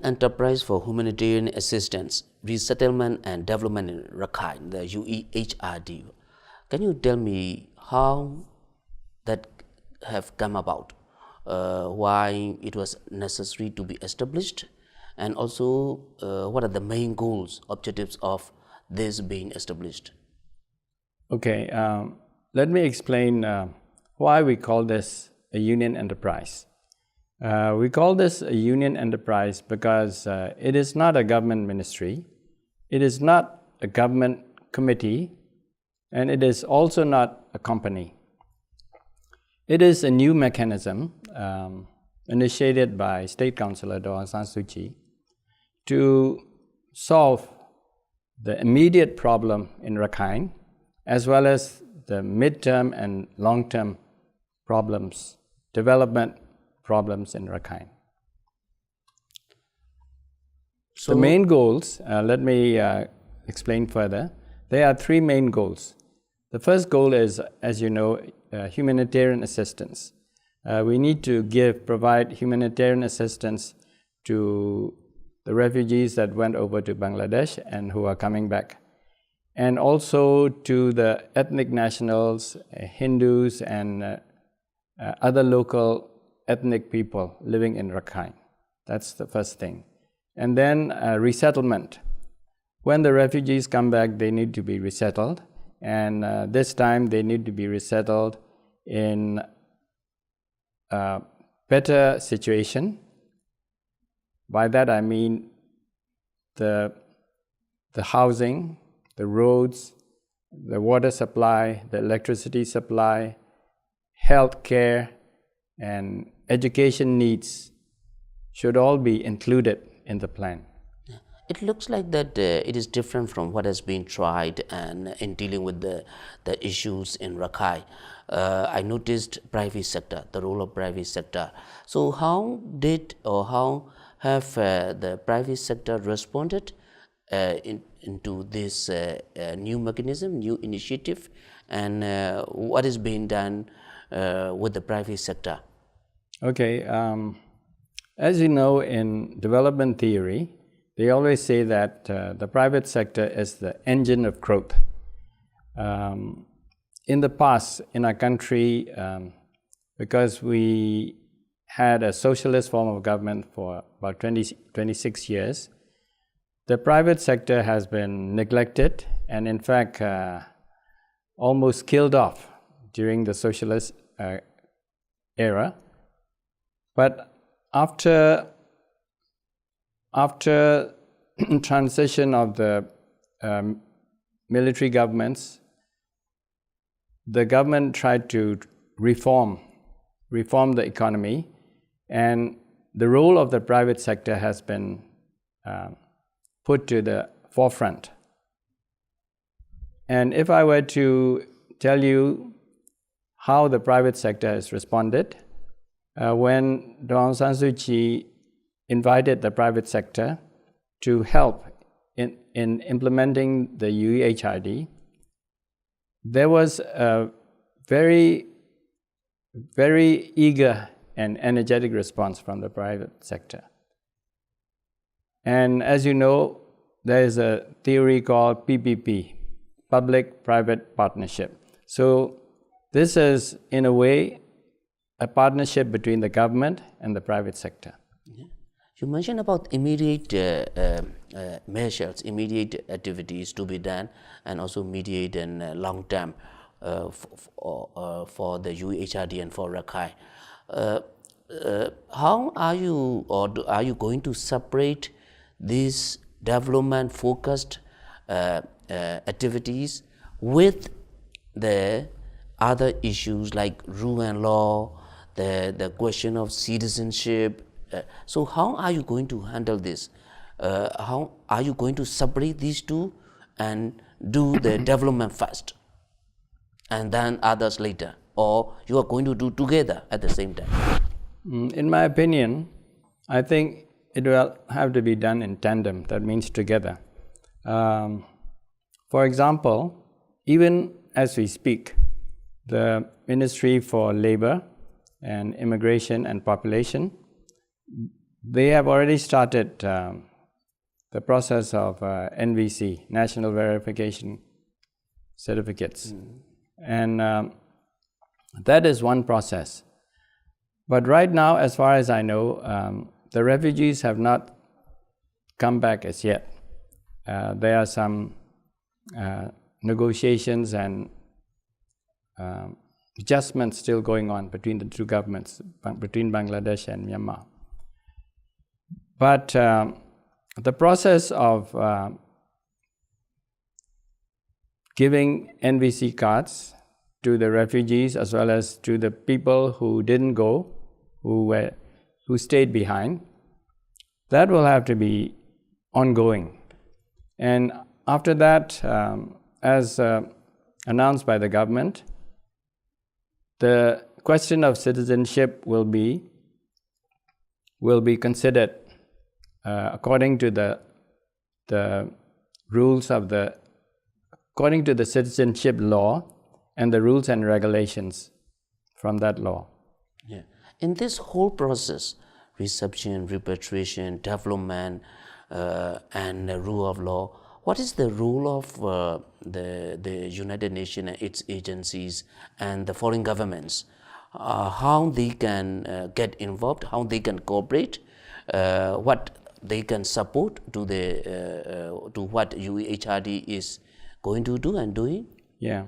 Enterprise for Humanitarian Assistance, Resettlement and Development in Rakhine, the UEHRD. Can you tell me how that have come about, why it was necessary to be established, and also what are the main goals, objectives of this being established? Okay, let me explain why we call this a union enterprise. We call this a union enterprise because it is not a government ministry, it is not a government committee, and it is also not a company. It is a new mechanism initiated by State Councillor Daw Aung San Suu Kyi to solve the immediate problem in Rakhine as well as the mid-term and long-term problems, development problems in Rakhine. So the main goals, let me explain further. There are three main goals. The first goal is, as you know, humanitarian assistance. We need to provide humanitarian assistance to the refugees that went over to Bangladesh and who are coming back, and also to the ethnic nationals, Hindus and other local ethnic people living in Rakhine. That's the first thing. And then resettlement. When the refugees come back, they need to be resettled, and this time they need to be resettled in a better situation. By that I mean the housing, the roads, the water supply, the electricity supply, health care, and education needs should all be included in the plan. It looks like that it is different from what has been tried and in dealing with the issues in Rakhine. I noticed private sector, the role of private sector. So how did or how have the private sector responded into this new mechanism, new initiative, and what is being done with the private sector? Okay, as you know, in development theory, they always say that the private sector is the engine of growth. In the past, in our country, because we had a socialist form of government for about 26 years, the private sector has been neglected and in fact almost killed off during the socialist era. But after transition of the military governments, the government tried to reform the economy, and the role of the private sector has been put to the forefront. And if I were to tell you how the private sector has responded, when Daw Aung San Suu Kyi invited the private sector to help in implementing the UEHRD, there was a very, very eager and energetic response from the private sector. And as you know, there is a theory called PPP, Public-Private Partnership. So this is, in a way, a partnership between the government and the private sector. Yeah. You mentioned about immediate measures, immediate activities to be done, and also immediate and long term for the UEHRD and for Rakhine. How are you, or are you going to separate these development focused activities with the other issues like rule and law, the question of citizenship? So how are you going to handle this? How are you going to separate these two and do the development first and then others later, or you are going to do together at the same time? In my opinion, I think it will have to be done in tandem, that means together. For example, even as we speak, the Ministry for Labor and Immigration and Population, they have already started the process of NVC, National Verification Certificates. And that is one process. But right now, as far as I know, the refugees have not come back as yet. There are some negotiations and adjustments still going on between the two governments, between Bangladesh and Myanmar. But the process of giving NVC cards to the refugees as well as to the people who didn't go, who stayed behind, that will have to be ongoing. And after that, as announced by the government, the question of citizenship will be considered according to the rules of according to the citizenship law and the rules and regulations from that law. Yeah. In this whole process, reception, repatriation, development, and the rule of law, what is the role of the United Nations and its agencies and the foreign governments? How they can get involved, how they can cooperate, what they can support to what UEHRD is going to do and doing? Yeah.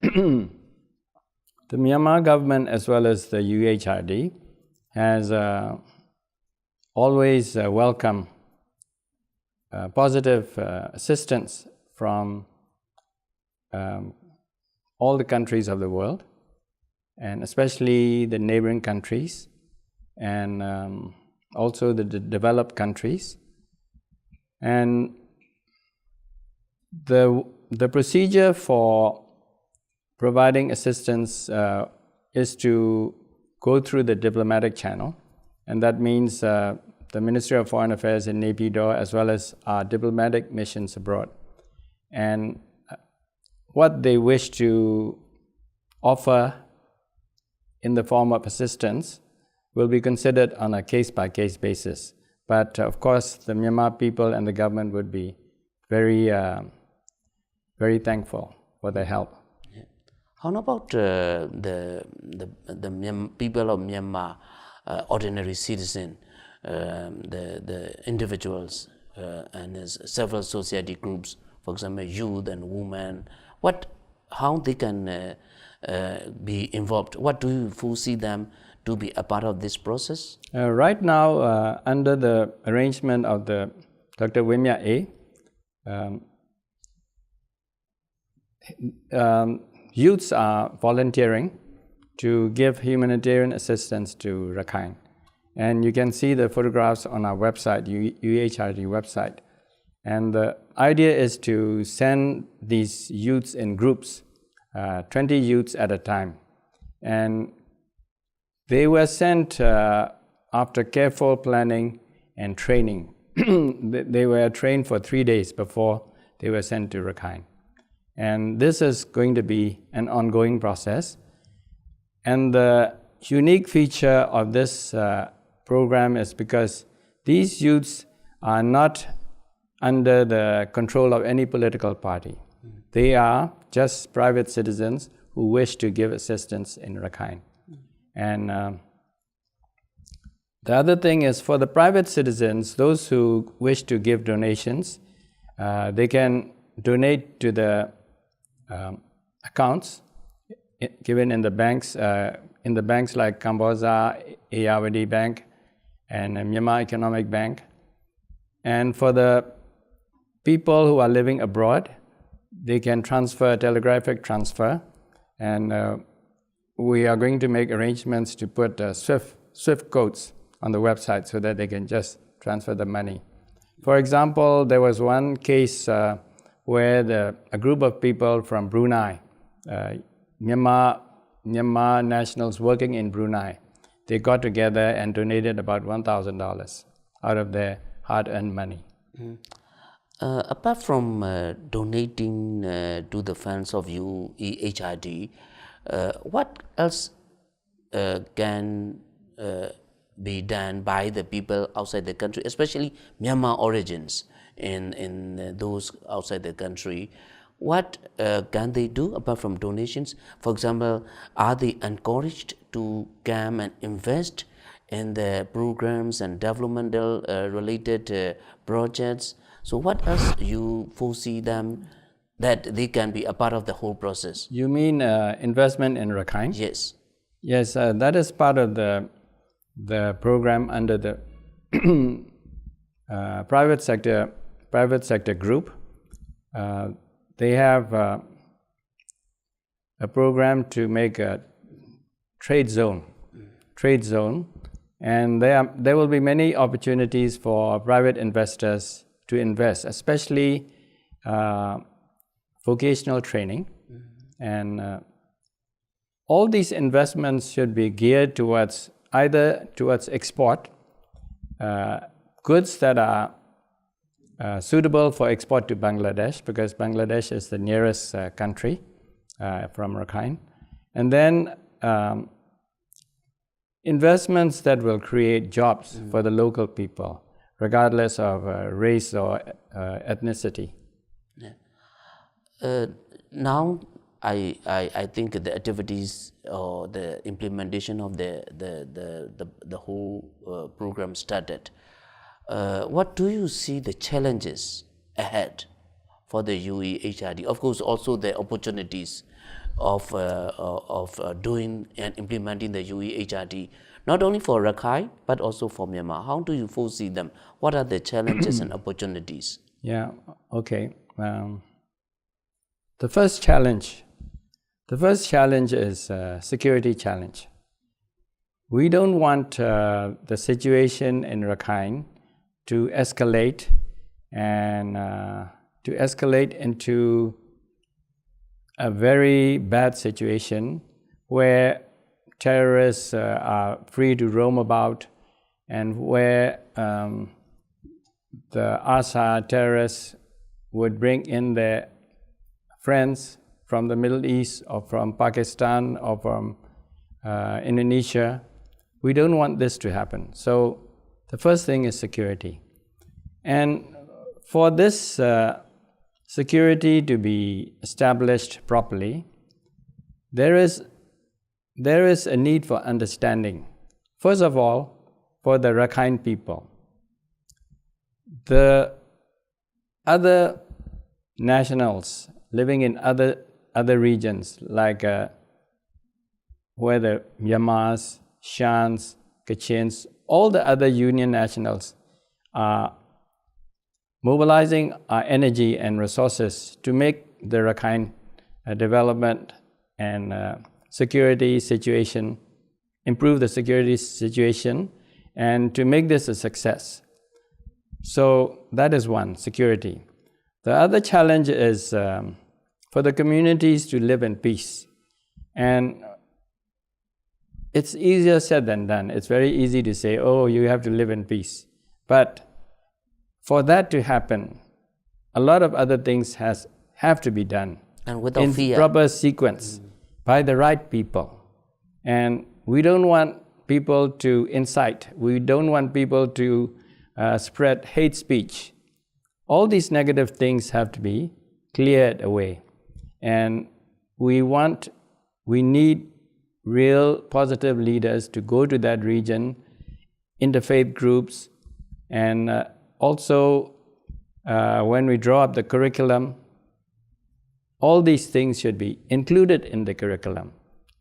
The Myanmar government as well as the UEHRD has always welcomed positive assistance from all the countries of the world, and especially the neighboring countries and also the developed countries. And the procedure for providing assistance is to go through the diplomatic channel, and that means the Ministry of Foreign Affairs in Naypyidaw as well as our diplomatic missions abroad. And what they wish to offer in the form of assistance will be considered on a case-by-case basis. But of course, the Myanmar people and the government would be very, very thankful for their help. Yeah. How about the people of Myanmar, ordinary citizen, the individuals, and there's several society groups, for example, youth and women? How they can be involved? What do you foresee them to be a part of this process? Right now, under the arrangement of the Dr. Wimya A, youths are volunteering to give humanitarian assistance to Rakhine. And you can see the photographs on our website, UEHRD website. And the idea is to send these youths in groups, 20 youths at a time. And they were sent after careful planning and training. They were trained for 3 days before they were sent to Rakhine. And this is going to be an ongoing process. And the unique feature of this program is because these youths are not under the control of any political party. They are just private citizens who wish to give assistance in Rakhine. And the other thing is, for the private citizens, those who wish to give donations, they can donate to the accounts given in the banks like Kamboja, Ayeyarwady Bank, and Myanmar Economic Bank. And for the people who are living abroad, they can transfer, telegraphic transfer, and we are going to make arrangements to put SWIFT codes on the website so that they can just transfer the money. For example, there was one case where a group of people from Brunei, Myanmar nationals working in Brunei, they got together and donated about $1,000 out of their hard-earned money. Apart from donating to the funds of UEHRD, what else can be done by the people outside the country, especially Myanmar origins in those outside the country? What can they do apart from donations? For example, are they encouraged to come and invest in the programs and developmental related projects? So what else you foresee them that they can be a part of the whole process? You mean investment in Rakhine? Yes. Yes, that is part of the program under the private sector group. They have a program to make a trade zone, and there will be many opportunities for private investors to invest, especially vocational training, and all these investments should be geared towards either towards export, goods that are suitable for export to Bangladesh, because Bangladesh is the nearest country from Rakhine, and then investments that will create jobs for the local people, regardless of race or ethnicity. Yeah. Now, I think the activities or the implementation of the whole program started. What do you see the challenges ahead for the UEHRD? Of course, also the opportunities of doing and implementing the UEHRD, not only for Rakhine but also for Myanmar. How do you foresee them? What are the challenges and opportunities? Yeah. Okay. The first challenge is security challenge. We don't want the situation in Rakhine to escalate into a very bad situation where terrorists are free to roam about, and where the ASA terrorists would bring in their friends from the Middle East or from Pakistan or from Indonesia. We don't want this to happen. So the first thing is security. And for this security to be established properly, there is a need for understanding. First of all, for the Rakhine people. The other nationals living in other regions, like whether Myanmars, Shans, Kachins, all the other union nationals are mobilizing our energy and resources to make the Rakhine development and security situation, improve the security situation, and to make this a success. So that is one, security. The other challenge is for the communities to live in peace. And it's easier said than done. It's very easy to say, oh, you have to live in peace. But for that to happen, a lot of other things have to be done. And without in fear. Proper sequence, by the right people. And we don't want people to incite. We don't want people to spread hate speech. All these negative things have to be cleared away. And we need real positive leaders to go to that region, interfaith groups, and also when we draw up the curriculum, all these things should be included in the curriculum.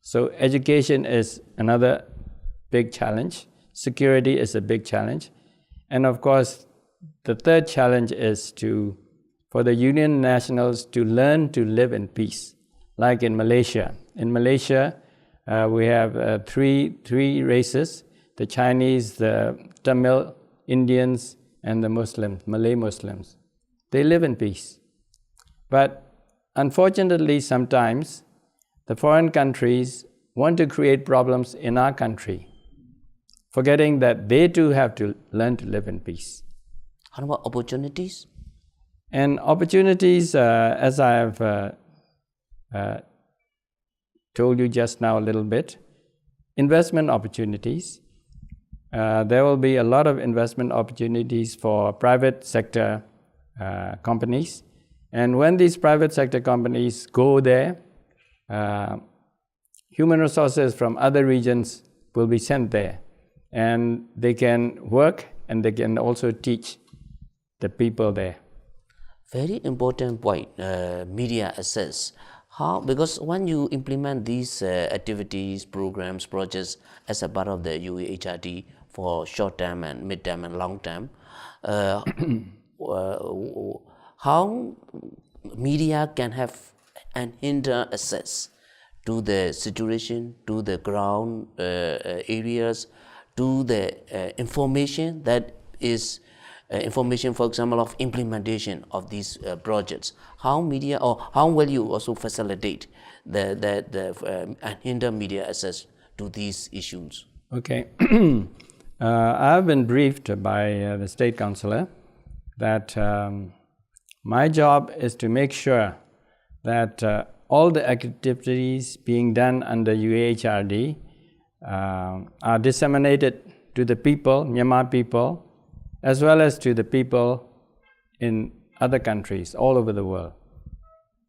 So education is another big challenge. Security is a big challenge. And of course, the third challenge is for the union nationals to learn to live in peace, like in Malaysia. In Malaysia, we have three races: the Chinese, the Tamil, Indians, and the Muslims, Malay Muslims. They live in peace. But unfortunately, sometimes the foreign countries want to create problems in our country, forgetting that they too have to learn to live in peace. How about opportunities? And opportunities, as I have told you just now a little bit, investment opportunities. there will be a lot of investment opportunities for private sector companies. And when these private sector companies go there, human resources from other regions will be sent there. And they can work and they can also teach the people there. Very important point, media access. How, because when you implement these activities, programs, projects as a part of the UEHRD for short term and mid term and long term, how media can have an hinder access to the situation, to the ground areas, to the information that is information, for example, of implementation of these projects. How media, or how will you also facilitate and hinder media access to these issues? Okay. I've been briefed by the State Councillor that my job is to make sure that all the activities being done under UEHRD are disseminated to the people, Myanmar people, as well as to the people in other countries all over the world,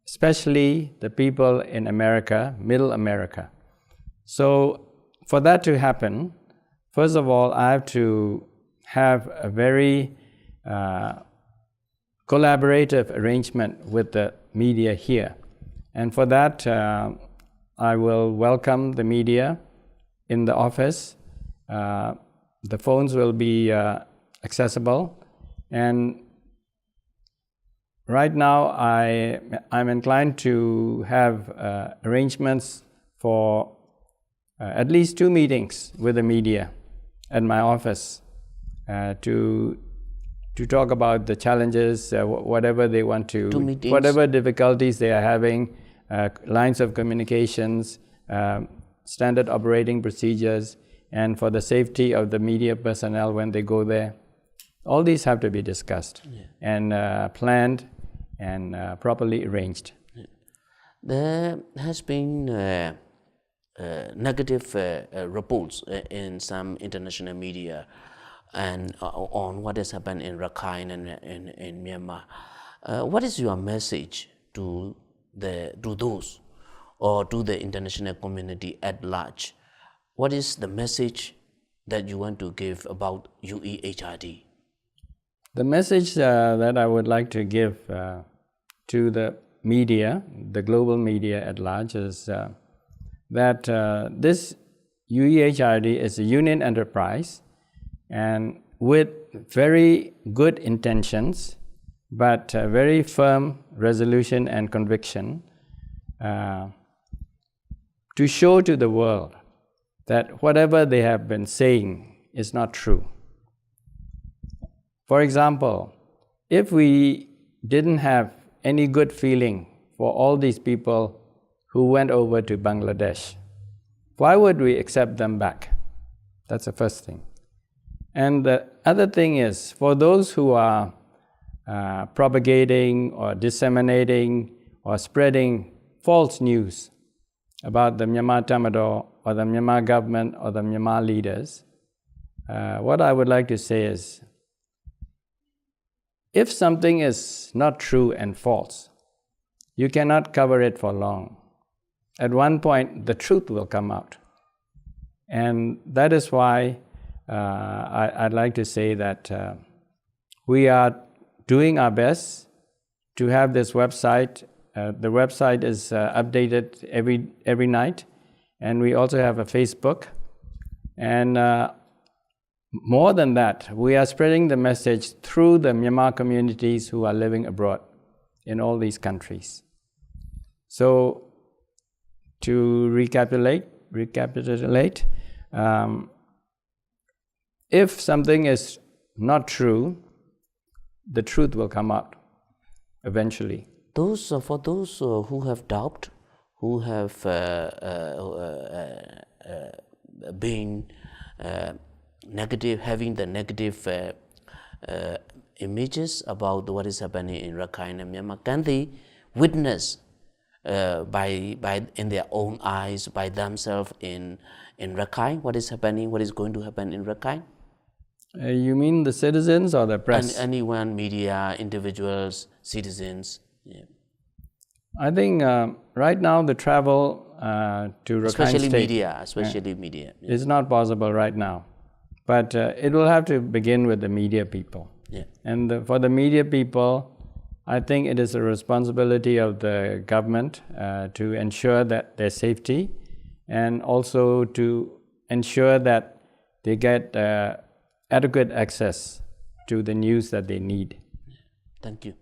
especially the people in America, Middle America. So for that to happen, first of all, I have to have a very collaborative arrangement with the media here. And for that, I will welcome the media in the office. The phones will be accessible. And right now, I'm inclined to have arrangements for at least 2 meetings with the media at my office to talk about the challenges, whatever they want to, whatever difficulties they are having, lines of communications, standard operating procedures, and for the safety of the media personnel when they go there. All these have to be discussed and planned and properly arranged. There has been negative reports in some international media and on what has happened in Rakhine and in Myanmar. What is your message to those or to the international community at large? What is the message that you want to give about UEHRD? The message that I would like to give to the media, the global media at large, is that this UEHRD is a union enterprise and with very good intentions, but very firm resolution and conviction to show to the world that whatever they have been saying is not true. For example, if we didn't have any good feeling for all these people who went over to Bangladesh, why would we accept them back? That's the first thing. And the other thing is, for those who are propagating or disseminating or spreading false news about the Myanmar Tamador or the Myanmar government or the Myanmar leaders, what I would like to say is, if something is not true and false, you cannot cover it for long. At one point, the truth will come out. And that is why I'd like to say that we are doing our best to have this website. The website is updated every night, and we also have a Facebook. And more than that, we are spreading the message through the Myanmar communities who are living abroad in all these countries. So, to recapitulate, if something is not true, the truth will come out eventually. For those who have doubt, who have been negative, having the negative images about what is happening in Rakhine and Myanmar, can they witness in their own eyes, by themselves in Rakhine, what is happening, what is going to happen in Rakhine? You mean the citizens or the press? Anyone, media, individuals, citizens. Yeah. I think right now the travel to Rakhine Especially State media. Yeah. is not possible right now. But it will have to begin with the media people. Yeah. And for the media people, I think it is a responsibility of the government to ensure that their safety and also to ensure that they get adequate access to the news that they need. Thank you.